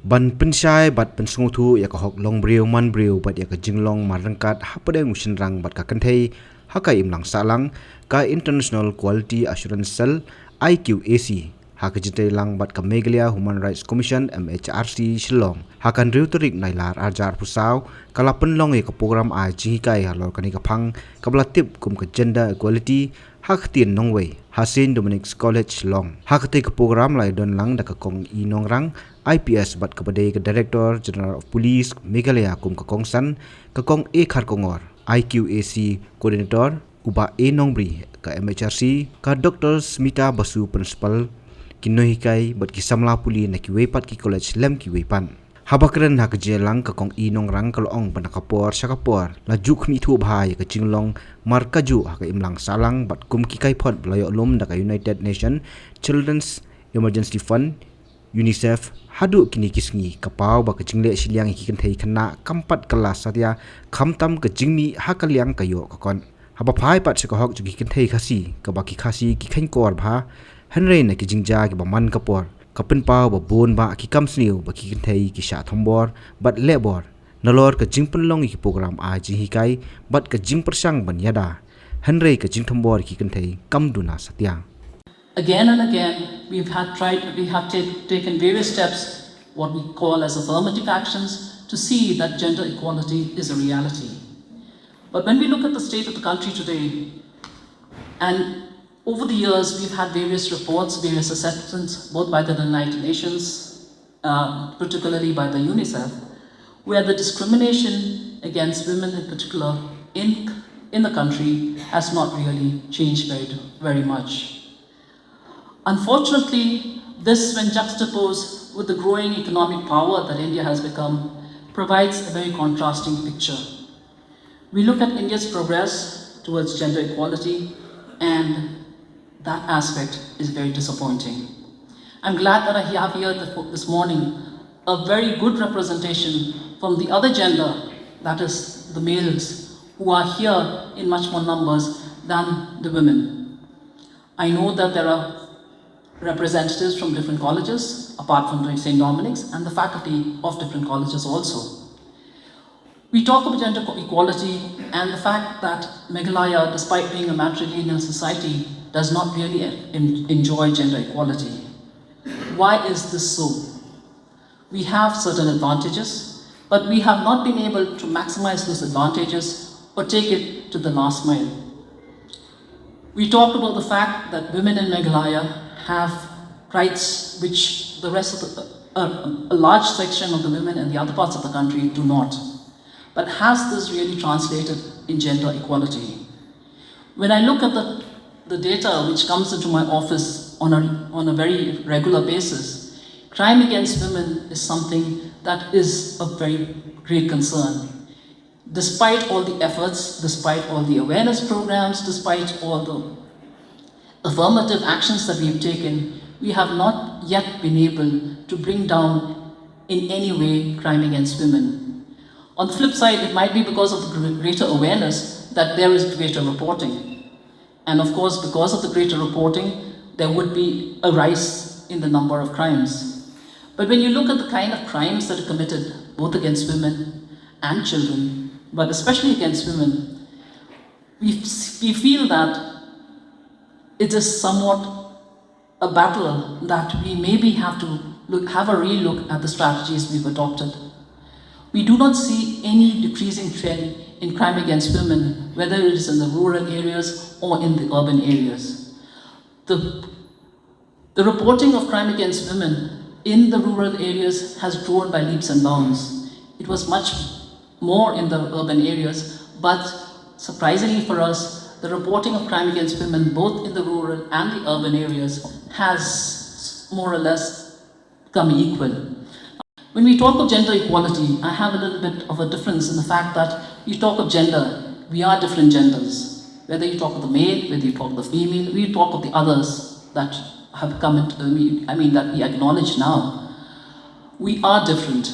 ban pensyai bat pensung thu ya ka hok long briu man briu bat ya ka jinglong marangkat hapadeng ushinrang bat ka Kynthei haka imlang salang ka International Quality Assurance Cell IQAC haka jitay lang bat ka Meghalaya Human Rights Commission MHRC Shillong hakan riu tarik nailar ajar pusaw kalapan long ya ka program a jihikai halor kani ka phang kablatip kum ka gender equality haktin nongwei Hasin Dominic's College Long hakati ka program lai don lang da ka kong inongrang IPS bat kepada ke Director General of Police Meghalaya kum ka kongsan ka kong e khar kongor IQAC Coordinator uba e nongbri ka MHRC ka Dr. Smita Basu Principal Kynthei bat ki samla puli na ki wepat ki college lem ki wepan habakren hak jelang ka kong inong rang kalong panakapor sakapor la juk ni thu bhai ka jinglong markaju hak imlang salang bat kum ki kai phot blayo lom da ka United Nations Children's Emergency Fund UNICEF hadu kini kisngi kapau ba ka jingle Shillong ki Kynthei Khynnah kampat kelas satya Kham tam ka jingmi hakaliang kayo ka kon haba phai pat se ka hok juki Kynthei khasi ka ba ki khasi ki khain kor bha hanrei na ki jingja ki ba man kapor kapin pau ba bon ba ki kamsniu ba ki Kynthei ki sha Thombor bat lebor nalor ka jingpan long ki program a ji hikai bat ka jing persang ban yada hanrei ka jing Thombor ki Kynthei kam Duna satya. Again and again, we have taken various steps, what we call as affirmative actions, to see that gender equality is a reality. But when we look at the state of the country today, and over the years we've had various reports, various assessments, both by the United Nations, particularly by the UNICEF, where the discrimination against women in particular in the country has not really changed very much. Unfortunately, this, when juxtaposed with the growing economic power that India has become, provides a very contrasting picture. We look at India's progress towards gender equality, and that aspect is very disappointing. I'm glad that I have here this morning a very good representation from the other gender, that is the males, who are here in much more numbers than the women. I know that there are representatives from different colleges, apart from St. Dominic's, and the faculty of different colleges also. We talk about gender equality and the fact that Meghalaya, despite being a matrilineal society, does not really enjoy gender equality. Why is this so? We have certain advantages, but we have not been able to maximize those advantages or take it to the last mile. We talked about the fact that women in Meghalaya have rights which the rest of a large section of the women in the other parts of the country do not. But has this really translated in gender equality? When I look at the data which comes into my office on a very regular basis, crime against women is something that is of very great concern. Despite all the efforts, despite all the awareness programs, despite all the affirmative actions that we have taken, we have not yet been able to bring down in any way crime against women. On the flip side, it might be because of the greater awareness that there is greater reporting. And of course, because of the greater reporting, there would be a rise in the number of crimes. But when you look at the kind of crimes that are committed, both against women and children, but especially against women, we feel that it is somewhat a battle that we maybe have to have a relook at the strategies we've adopted. We do not see any decreasing trend in crime against women, whether it is in the rural areas or in the urban areas. The reporting of crime against women in the rural areas has grown by leaps and bounds. It was much more in the urban areas, but surprisingly for us, the reporting of crime against women, both in the rural and the urban areas, has more or less come equal. When we talk of gender equality, I have a little bit of a difference in the fact that you talk of gender, we are different genders. Whether you talk of the male, whether you talk of the female, we talk of the others that have come into that we acknowledge now. We are different.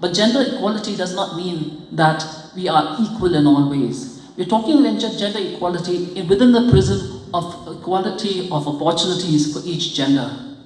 But gender equality does not mean that we are equal in all ways. We're talking gender equality within the prism of equality of opportunities for each gender.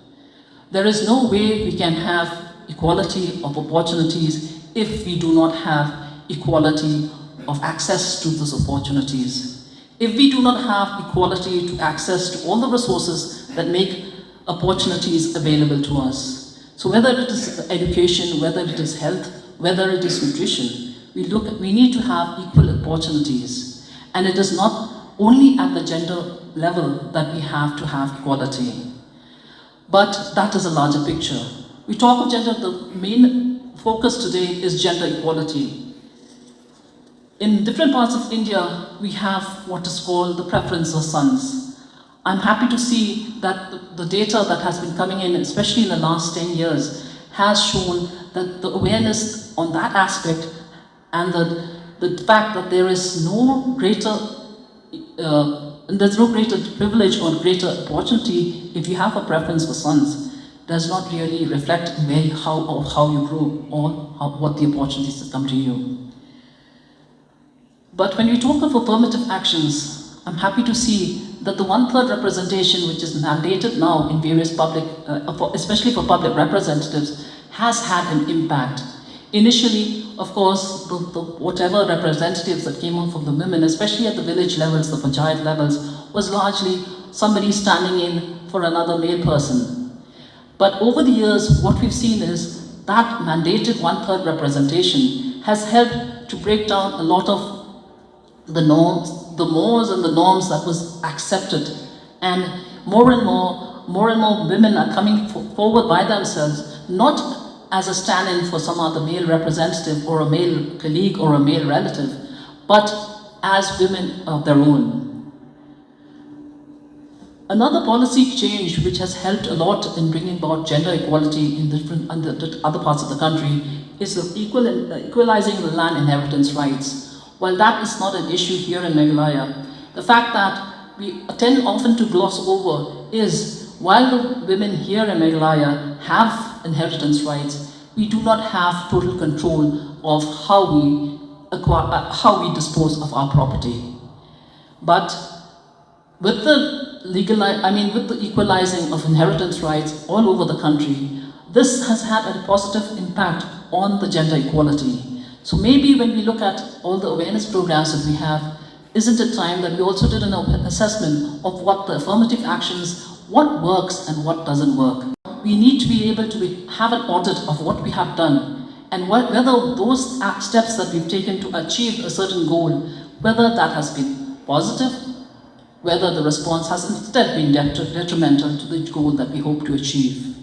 There is no way we can have equality of opportunities if we do not have equality of access to those opportunities. If we do not have equality to access to all the resources that make opportunities available to us. So whether it is education, whether it is health, whether it is nutrition, we need to have equal opportunities. And it is not only at the gender level that we have to have equality. But that is a larger picture. We talk of gender, the main focus today is gender equality. In different parts of India, we have what is called the preference for sons. I'm happy to see that the data that has been coming in, especially in the last 10 years, has shown that the awareness on that aspect and the fact that there is no greater privilege or greater opportunity if you have a preference for sons does not really reflect in how you grow or what the opportunities that come to you. But when we talk of affirmative actions, I'm happy to see that the 1/3 representation which is mandated now in various public, especially for public representatives, has had an impact. Initially, of course, the whatever representatives that came out from the women, especially at the village levels, the panchayat levels, was largely somebody standing in for another male person. But over the years, what we've seen is that mandated 1/3 representation has helped to break down a lot of the norms, the mores and the norms that was accepted. And more and more women are coming forward by themselves, not as a stand-in for some other male representative or a male colleague or a male relative, but as women of their own. Another policy change which has helped a lot in bringing about gender equality in different other parts of the country is the equalizing the land inheritance rights. While that is not an issue here in Meghalaya, the fact that we tend often to gloss over is while the women here in Meghalaya have inheritance rights, we do not have total control of how we dispose of our property. But with the equalizing of inheritance rights all over the country, this has had a positive impact on the gender equality. So maybe when we look at all the awareness programs that we have, isn't it time that we also did an assessment of what the affirmative actions, what works and what doesn't work? We need to be able to have an audit of what we have done and whether those steps that we've taken to achieve a certain goal, whether that has been positive, whether the response has instead been detrimental to the goal that we hope to achieve.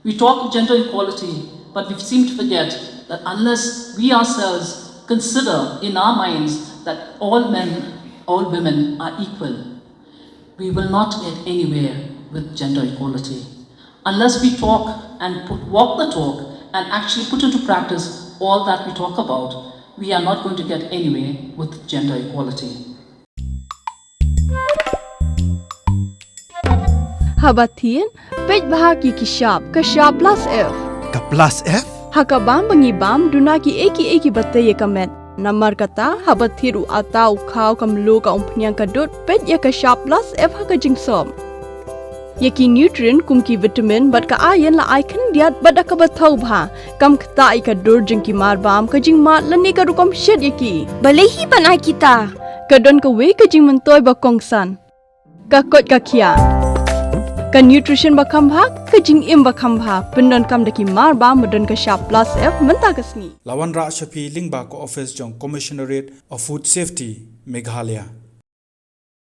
We talk of gender equality, but we seem to forget that unless we ourselves consider in our minds that all men, all women are equal, we will not get anywhere with gender equality. Unless we talk and walk the talk and actually put into practice all that we talk about, we are not going to get anywhere with gender equality. Habatin, pej bahagi kishab plus F. Ka plus F? Hakabam bangibam Duna ki eki batay kamet. Namar kata habathiru atau kau kamlu ka umpnyang kadut pej ya kishab plus F hakajingsom. Yaki nutrient kum ki vitamin bat ka ayan la icon diat bat akabathau bha kam kata ikadur jingki marbam kajing mat lani karukom shed yaki. Balehi banai kita. Kadon ka we kajing mentoy bakongsan. Kakot kakia. Ka nutrition bakam bha kajing im bakam bha pendon kam daki marba mudon ka sharp plus F menta kasni. Lawan Ra Shafi Lingba ko office jong Commissionerate of Food Safety Meghalaya.